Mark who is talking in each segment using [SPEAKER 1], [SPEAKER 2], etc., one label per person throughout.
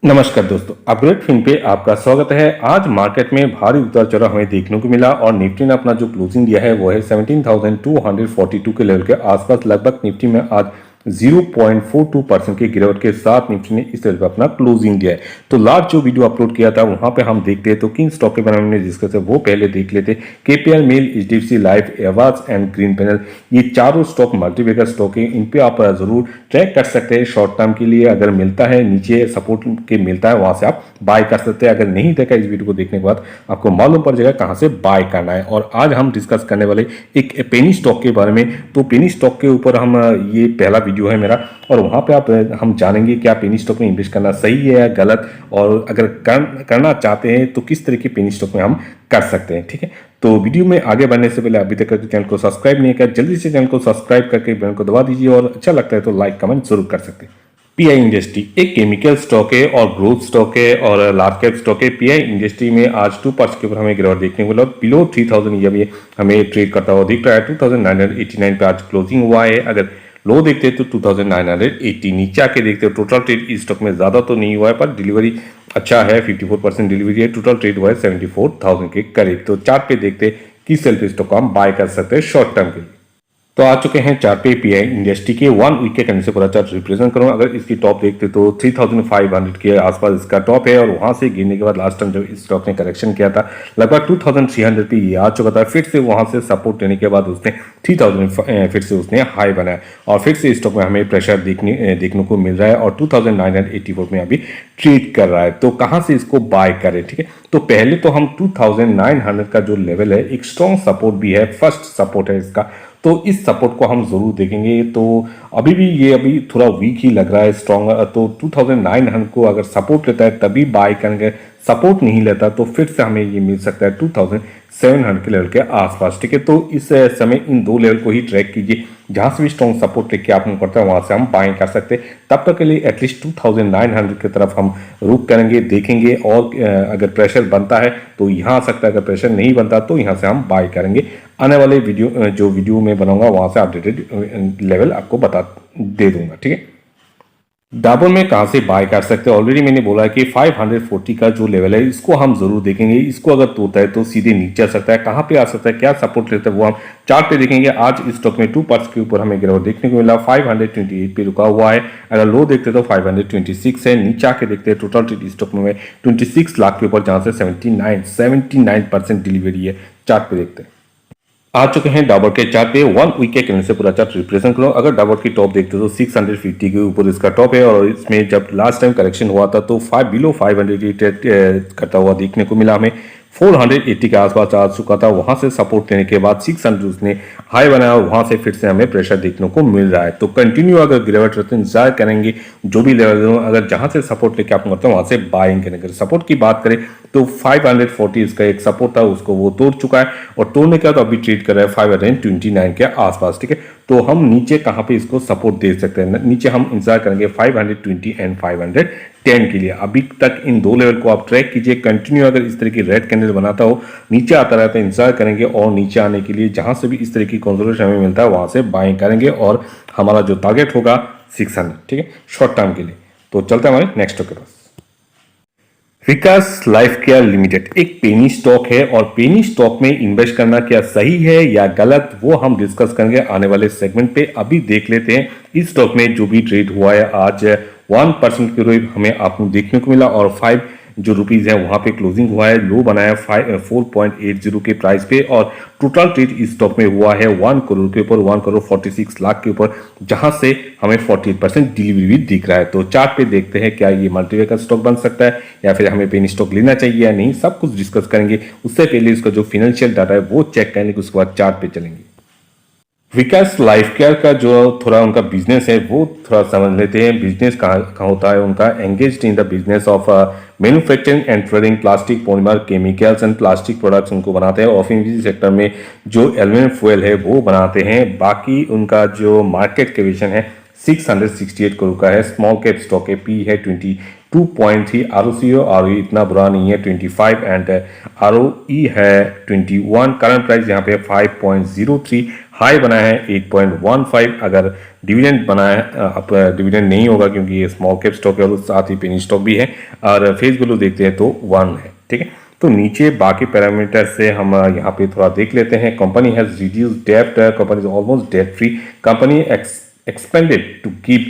[SPEAKER 1] नमस्कार दोस्तों, upgrade fin पे आपका स्वागत है। आज मार्केट में भारी उतार चढ़ाव हमें देखने को मिला और निफ्टी ने अपना जो क्लोजिंग दिया है वो है 17,242 के लेवल के आसपास। लगभग निफ्टी में आज 0.42% की गिरावट के साथ निफ्टी ने इस लेवल पर अपना क्लोजिंग दिया है। तो लास्ट जो वीडियो अपलोड किया था वहां पे हम देखते हैं तो किन स्टॉक के बारे में डिस्कस है वो पहले देख लेते। केपीएल मेल, एचडीएफसी लाइफ, एवाज एंड ग्रीन पैनल, ये चारों स्टॉक मल्टीबैगर स्टॉक है। इन पे आप जरूर ट्रैक कर सकते हैं शॉर्ट टर्म के लिए। अगर मिलता है नीचे सपोर्ट के मिलता है वहां से आप बाय कर सकते हैं। अगर नहीं देखा इस वीडियो को देखने के बाद आपको मालूम पड़ जाएगा कहां से बाय करना है। और आज हम डिस्कस करने वाले एक पेनी स्टॉक के बारे में। तो पेनी स्टॉक के ऊपर हम ये पहला वीडियो है मेरा और वहां पे हम जानेंगे क्या पेनी स्टॉक में इन्वेस्ट करना सही है या गलत, और अगर करना चाहते हैं तो किस तरह की पेनी स्टॉक में हम कर सकते हैं। ठीक है, तो वीडियो में आगे बढ़ने से पहले अभी तक चैनल को सब्सक्राइब नहीं किया, जल्दी से चैनल को सब्सक्राइब करके बेल को दबा दीजिए और अच्छा लगता है तो लाइक कमेंट जरूर कर सकते हैं। पीआई इंडस्ट्री एक केमिकल स्टॉक है और ग्रोथ स्टॉक है और लार्ज कैप स्टॉक है। पीआई इंडस्ट्री में आज 2% के ऊपर हमें गिरावट देखने को मिला। बिलो 3000 ये भी हमें ट्रेड करता हुआ दिख रहा है। 2989 पे आज क्लोजिंग हुआ है। अगर लो देखते हैं तो 2980, नीचे आके देखते हैं टोटल ट्रेड इस स्टॉक में ज्यादा तो नहीं हुआ है पर डिलीवरी अच्छा है, 54% डिलीवरी है। टोटल ट्रेड हुआ है 74,000 के करीब। तो चार्ट पे देखते हैं किस सेल पे स्टॉक को हम बाय कर सकते हैं शॉर्ट टर्म के लिए। तो आ चुके हैं चार्ट पे पीआई इंडस्ट्री के 1 वीक के करने से पूरा चार्ट रिप्रेजेंट करूँ। अगर इसकी टॉप देखते तो 3500 के आसपास इसका टॉप है और वहां से गिरने के बाद लास्ट टाइम जब इस स्टॉक ने करेक्शन किया था लगभग 2300 पे ये आ चुका था। फिर से वहां से सपोर्ट लेने के बाद उसने 3000 फिर से उसने हाई बनाया और फिर से स्टॉक में हमें प्रेशर देखने को मिल रहा है और 2984 में अभी ट्रेड कर रहा है। तो कहां से इसको बाय करें? ठीक है, तो पहले तो हम 2900 का जो लेवल है एक स्ट्रॉन्ग सपोर्ट भी है, फर्स्ट सपोर्ट है इसका, तो इस सपोर्ट को हम जरूर देखेंगे। तो अभी भी ये थोड़ा वीक ही लग रहा है, स्ट्रॉन्ग। तो 2900 को अगर सपोर्ट लेता है तभी बाय करेंगे, सपोर्ट नहीं लेता तो फिर से हमें ये मिल सकता है 2700 के लेवल के आसपास। ठीक है, तो इस समय इन दो लेवल को ही ट्रैक कीजिए। जहां से भी स्ट्रॉन्ग सपोर्ट लेके आप करते हैं वहां से हम बाइंग कर सकते हैं। तब तक के लिए एटलीस्ट 2900 की तरफ हम रुक करेंगे, देखेंगे और अगर प्रेशर बनता है तो यहाँ आ सकता है, अगर प्रेशर नहीं बनता तो यहाँ से हम बाय करेंगे। आने वाले जो वीडियो में बनाऊंगा वहां से अपडेटेड लेवल आपको बता दे दूंगा। ठीक है, डाबर में कहां से बाय कर सकते हैं? ऑलरेडी मैंने बोला कि 540 का जो लेवल है इसको हम जरूर देखेंगे। इसको अगर तोड़ता है तो सीधे नीचे आ सकता है। कहां पे आ सकता है, क्या सपोर्ट लेता है वो हम चार्ट पे देखेंगे। आज इस स्टॉक में 2% के ऊपर हमें गिरावट देखने को मिला, 528 पे रुका हुआ है। अगर लो देखते तो 526 है। नीचे आके देखते हैं टोटल ट्रेड स्टॉक में 26 लाख के ऊपर, जहां से 79% डिलीवरी है। चार्ट पे देखते हैं आ चुके हैं डाबर के चार्ट पे 1 वीक के कैलेंडर से पूरा चार्ट रिप्रेजेंट करो। अगर डाबर की टॉप देखते हो तो 650 के ऊपर इसका टॉप है और इसमें जब लास्ट टाइम करेक्शन हुआ था तो बिलो 500 करता हुआ देखने को मिला हमें। 480 के आसपास आ चुका था, वहां से सपोर्ट लेने के बाद 600 उसने हाई बनाया और वहां से फिर से हमें प्रेशर देखने को मिल रहा है। तो कंटिन्यू अगर गिरावट रहते इंतजार करेंगे, जो भी लेवल अगर जहां से सपोर्ट लेके आप करते हैं वहां से बाइंग करेंगे। सपोर्ट की बात करें तो 540 इसका एक सपोर्ट था, उसको वो तोड़ चुका है और तोड़ने के बाद अभी ट्रेड कर रहा है 529 के आसपास। ठीक है, तो हम नीचे कहां पे इसको सपोर्ट दे सकते हैं? नीचे हम इंतजार करेंगे 520 एंड 510 के लिए। अभी तक इन दो लेवल को आप ट्रैक कीजिए कंटिन्यू। अगर इस तरह की रेड कैंडल बनाता हो, नीचे आता रहता है, इंतजार करेंगे और नीचे आने के लिए जहां से भी इस तरह की कंसोलिडेशन हमें मिलता है वहां से बाइंग करेंगे और हमारा जो टारगेट होगा 600। ठीक है, शॉर्ट टर्म के लिए। तो चलते हैं हमारे नेक्स्ट स्टॉक के पास। विकास लाइफ केयर लिमिटेड एक पेनी स्टॉक है और पेनी स्टॉक में इन्वेस्ट करना क्या सही है या गलत वो हम डिस्कस करेंगे आने वाले सेगमेंट पे। अभी देख लेते हैं इस स्टॉक में जो भी ट्रेड हुआ है आज 1% के रूप हमें आपको देखने को मिला और 5 जो रुपीज है वहां पे क्लोजिंग हुआ है। लो बनाया 4.80 के प्राइस पे और टोटल ट्रेड इस स्टॉक में हुआ है 1 करोड़ के ऊपर, 1 करोड़ 46 लाख के ऊपर, जहां से हमें 48% डिलीवरी भी दिख रहा है। तो चार्ट पे देखते हैं क्या ये मल्टीबैगर का स्टॉक बन सकता है या फिर हमें पेनी स्टॉक लेना चाहिए या नहीं, सब कुछ डिस्कस करेंगे। उससे पहले इसका जो फाइनेंशियल डाटा है वो चेक करेंगे, उसके बाद चार्ट पे चलेंगे। विकास लाइफ केयर का जो थोड़ा उनका बिजनेस है वो थोड़ा समझ लेते हैं। बिजनेस कहाँ होता है उनका? Engaged in the business of manufacturing and trading plastic polymer chemicals and plastic products उनको बनाते हैं। ऑफिस सेक्टर में जो एल्यूमिनियम फॉयल है वो बनाते हैं। बाकी उनका जो मार्केट कैपिटल है 668 करोड़ का है। स्मॉल कैप स्टॉक है, पी है 22.3, आरओई इतना बुरा नहीं है 25 एंड आरओई है 21। करंट प्राइस यहाँ पे 5.03, हाई बना है 8.15। अगर डिविडेंड बना है, अब डिविडेंड नहीं होगा क्योंकि ये स्मॉल कैप स्टॉक है और साथ ही पेनी स्टॉक भी है। और फेस वैल्यू देखते हैं तो 1 है, ठीक है। तो नीचे बाकी पैरामीटर से हम यहाँ पे थोड़ा देख लेते हैं। कंपनी हैज रिड्यूस डेब्ट, company is almost debt free, company expanded to keep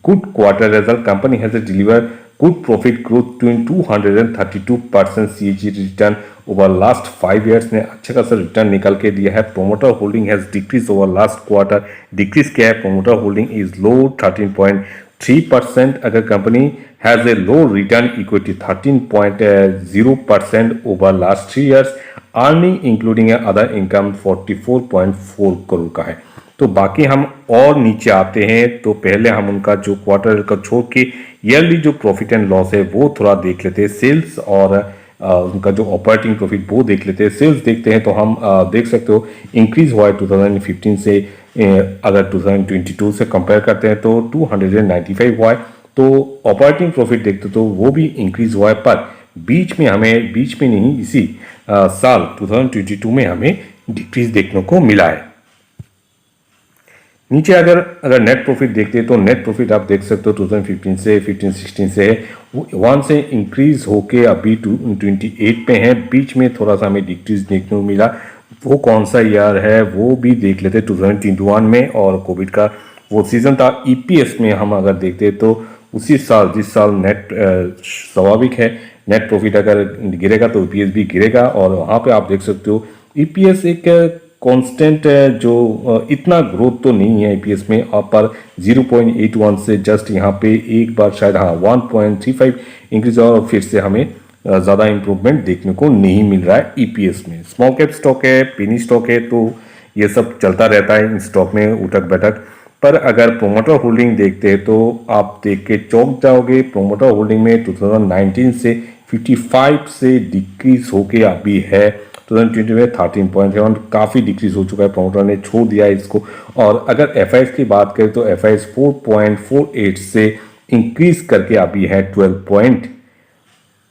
[SPEAKER 1] good quarter result, company has delivered good profit growth to 232% CAG return over last 5 years ने अच्छा खासा रिटर्न निकल के दिया है। Promoter holding has decrease over last quarter, decrease क्या है, promoter holding is low 13.3%। अगर company has a low return equity 13.0% over last 3 years, earning including other income 44.4 crore का है। तो बाकी हम और नीचे आते हैं तो पहले हम उनका जो क्वार्टर का छोड़ के ईयरली जो प्रॉफिट एंड लॉस है वो थोड़ा देख लेते हैं। सेल्स और उनका जो ऑपरेटिंग प्रॉफिट वो देख लेते हैं। सेल्स देखते हैं तो हम देख सकते हो इंक्रीज हुआ है 2015 से, अगर 2022 से कंपेयर करते हैं तो 295 हुआ है। तो ऑपरेटिंग प्रॉफिट देखते तो वो भी इंक्रीज हुआ है, पर बीच में नहीं, इसी साल 2022 में हमें डिक्रीज देखने को मिला है। नीचे अगर नेट प्रॉफिट देखते हैं तो नेट प्रॉफिट आप देख सकते हो 2015 से 15-16 से 1 से इंक्रीज होके अभी 28 पे है। बीच में थोड़ा सा हमें डिक्रीज देखने को मिला, वो कौन सा ईयर है वो भी देख लेते 2021 में, और कोविड का वो सीजन था। ईपीएस में हम अगर देखते हैं तो उसी साल जिस साल नेट स्वाभाविक है नेट प्रॉफिट अगर गिरेगा तो ईपीएस भी गिरेगा, और वहाँ पे आप देख सकते हो ईपीएस एक कांस्टेंट जो इतना ग्रोथ तो नहीं है ईपीएस में, पर 0.81 से जस्ट यहाँ पे एक बार शायद 1.35 इंक्रीज, और फिर से हमें ज़्यादा इंप्रूवमेंट देखने को नहीं मिल रहा है ईपीएस में। स्मॉल कैप स्टॉक है, पेनी स्टॉक है, तो ये सब चलता रहता है इन स्टॉक में उठक बैठक। पर अगर प्रोमोटर होल्डिंग देखते हैं तो आप देख के चौंक जाओगे। प्रोमोटर होल्डिंग में 2019 से 55 से डिक्रीज होके अभी है 2020 में 13.7, काफ़ी डिक्रीज हो चुका है, प्रोमोटर ने छोड़ दिया है इसको। और अगर एफआईएस की बात करें तो एफआईएस 4.48 से इंक्रीज करके अभी है 12.21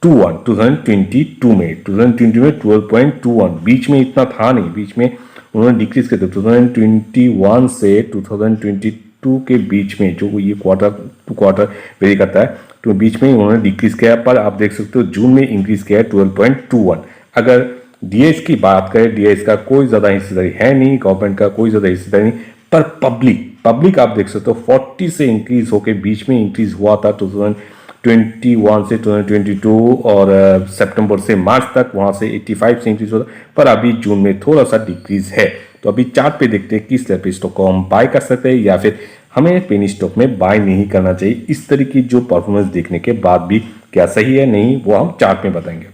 [SPEAKER 1] 2022 में 12.21। बीच में इतना था नहीं, बीच में उन्होंने डिक्रीज कर दिया 2021 से 2022 के बीच में, जो ये क्वार्टर टू क्वार्टर वेरी करता है, तो बीच में उन्होंने डिक्रीज किया। पर आप देख सकते हो जून में इंक्रीज किया है 12.21। अगर डीएस की बात करें, डीएस का कोई ज़्यादा हिस्सेदारी है नहीं, गवर्नमेंट का कोई ज़्यादा हिस्सेदारी नहीं, पर पब्लिक आप देख सकते हो 40 से इंक्रीज होकर बीच में इंक्रीज हुआ था 2021 से 2022, और सितंबर से मार्च तक वहाँ से 85 से इंक्रीज होता, पर अभी जून में थोड़ा सा डिक्रीज है। तो अभी चार्ट पे देखते हैं किस लेवल पे स्टॉक को हम बाय कर सकते हैं या फिर हमें पेनी स्टॉक में बाय नहीं करना चाहिए। इस तरह की जो परफॉर्मेंस देखने के बाद भी क्या सही है नहीं वो हम चार्ट में बताएंगे।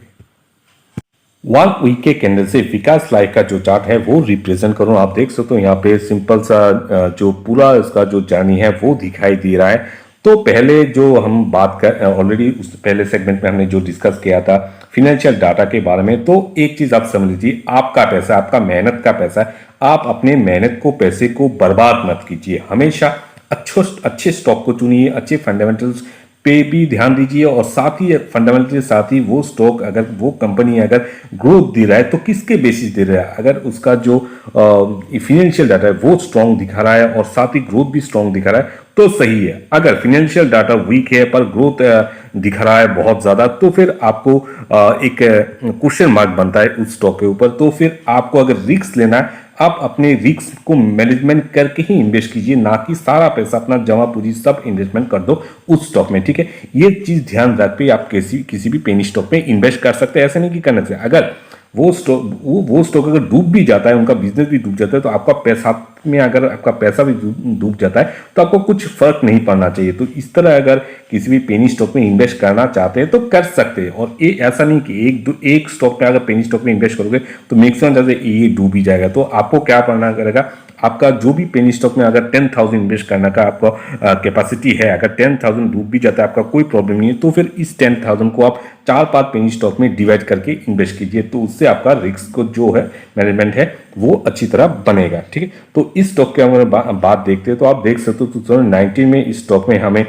[SPEAKER 1] 1 वीक के कैंडल से विकास लाइफ का जो चार्ट है वो रिप्रेजेंट करूँ, आप देख सकते हो यहाँ पे सिंपल सा जो पूरा इसका जो जर्नी है वो दिखाई दे रहा है। तो पहले जो हम बात कर ऑलरेडी उस पहले सेगमेंट में हमने जो डिस्कस किया था फिनेंशियल डाटा के बारे में, तो एक चीज आप समझ लीजिए, आपका पैसा, आपका मेहनत का पैसा है, आप अपने मेहनत को पैसे को बर्बाद मत कीजिए। हमेशा अच्छे स्टॉक को चुनिए, अच्छे फंडामेंटल्स पे भी ध्यान दीजिए, और साथ ही फंडामेंटल के साथ ही वो स्टॉक अगर वो कंपनी अगर ग्रोथ दे रहा है तो किसके बेसिस दे रहा है। अगर उसका जो फिनेंशियल डाटा है वो स्ट्रॉन्ग दिखा रहा है और साथ ही ग्रोथ भी स्ट्रॉन्ग दिखा रहा है तो सही है। अगर फिनेंशियल डाटा वीक है पर ग्रोथ दिखा रहा है बहुत ज्यादा, तो फिर आपको एक क्वेश्चन मार्क बनता है उस स्टॉक के ऊपर। तो फिर आपको अगर रिस्क लेना है, आप अपने रिस्क को मैनेजमेंट करके ही इन्वेस्ट कीजिए, ना कि सारा पैसा अपना जमा पूंजी सब इन्वेस्टमेंट कर दो उस स्टॉक में, ठीक है। ये चीज ध्यान रख के आप किसी भी पेनी स्टॉक में इन्वेस्ट कर सकते हैं, ऐसे नहीं कि करने से। अगर वो स्टॉक अगर डूब भी जाता है, उनका बिजनेस भी डूब जाता है, तो आपका पैसा में अगर आपका पैसा भी डूब जाता है तो आपको कुछ फर्क नहीं पड़ना चाहिए। तो इस तरह अगर किसी भी पेनी स्टॉक में इन्वेस्ट करना चाहते हैं तो कर सकते हैं, और ये ऐसा नहीं कि एक स्टॉक में अगर पेनी स्टॉक में इन्वेस्ट करोगे तो मैक्सिमम जैसे ये डूब ही जाएगा। तो आपको क्या करना करेगा, आपका जो भी पेनी स्टॉक में अगर 10,000 इन्वेस्ट करने का आपका कैपेसिटी है, अगर 10,000 डूब भी जाता है आपका कोई प्रॉब्लम नहीं है, तो फिर इस 10,000 को आप 4-5 पेनी स्टॉक में डिवाइड करके इन्वेस्ट कीजिए, तो उससे आपका रिस्क को जो है मैनेजमेंट है वो अच्छी तरह बनेगा। ठीक है, तो इस स्टॉक के अगर बात देखते हैं तो आप देख सकते हो 2019 में इस स्टॉक में हमें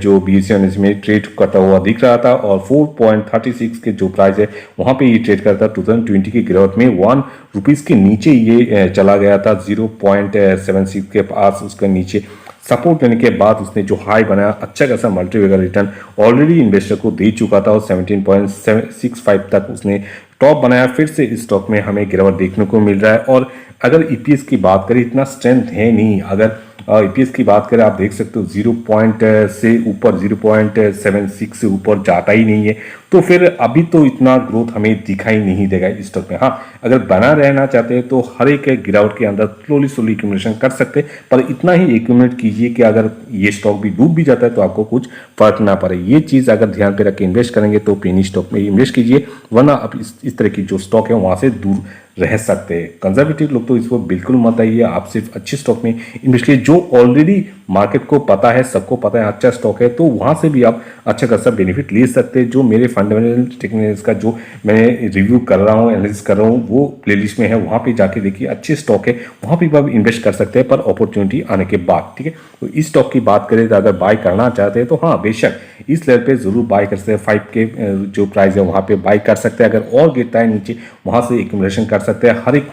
[SPEAKER 1] जो BSE में ट्रेड करता हुआ दिख रहा था और 4.36 के जो प्राइस है वहां पे ये ट्रेड करता। 2020 की गिरावट में ₹1 के नीचे ये चला गया था, 0.76 के पास उसके नीचे सपोर्ट लेने के बाद उसने जो हाई बनाया, अच्छा खासा मल्टीवेगर रिटर्न ऑलरेडी इन्वेस्टर को दे चुका था और 17.65 तक उसने टॉप बनाया। फिर से इस स्टॉक में हमें गिरावट देखने को मिल रहा है और अगर ईपीएस की बात करें इतना स्ट्रेंथ है नहीं। अगर ईपीएस की बात करें आप देख सकते हो 0 से ऊपर 0.76 से ऊपर जाता ही नहीं है, तो फिर अभी तो इतना ग्रोथ हमें दिखाई नहीं देगा इस स्टॉक में। हाँ, अगर बना रहना चाहते हैं तो हर एक गिरावट के अंदर स्लोली एक्यूमुलेशन कर सकते हैं, पर इतना ही एक्यूमुलेट कीजिए कि अगर ये स्टॉक भी डूब भी जाता है तो आपको कुछ फर्क ना पड़े। ये चीज़ अगर ध्यान पे रख के इन्वेस्ट करेंगे तो पेनी स्टॉक में इन्वेस्ट कीजिए, वरना आप इस तरह की जो स्टॉक है वहाँ से दूर रह सकते हैं। कंजर्वेटिव लोग तो इसको बिल्कुल मत आइए, आप सिर्फ अच्छे स्टॉक में इन्वेस्ट कीजिए जो ऑलरेडी मार्केट को पता है, सबको पता है अच्छा स्टॉक है, तो वहां से भी आप अच्छा खासा बेनिफिट ले सकते हैं। जो मेरे फंडामेंटल टेक्निक्स का जो मैं रिव्यू कर रहा हूँ, एनालिसिस कर रहा हूँ, वो प्लेलिस्ट में है, वहां पे जाके देखिए अच्छे स्टॉक है, वहां पे भी आप इन्वेस्ट कर सकते हैं पर अपॉर्चुनिटी आने के बाद। ठीक है, तो इस स्टॉक की बात करें तो अगर बाय करना चाहते हैं तो हाँ बेशक इस लेवल पे जरूर बाय कर सकते हैं। 5 के जो प्राइस है वहां पे बाय कर सकते हैं, अगर और गिरता है नीचे वहां से एक्यूमुलेशन कर सकते हैं। हर एक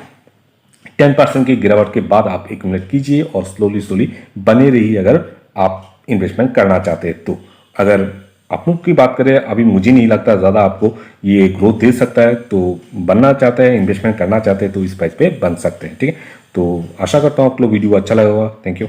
[SPEAKER 1] 10% की गिरावट के बाद आप एक्यूमुलेट कीजिए और स्लोली बने रहिए अगर आप इन्वेस्टमेंट करना चाहते हैं तो। अगर अपनों की बात करें अभी मुझे नहीं लगता ज़्यादा आपको ये ग्रोथ दे सकता है, तो बनना चाहते हैं, इन्वेस्टमेंट करना चाहते हैं तो इस प्राइस पे बन सकते हैं। ठीक है, तो आशा करता हूँ आप लोग वीडियो अच्छा लगा होगा। Thank you.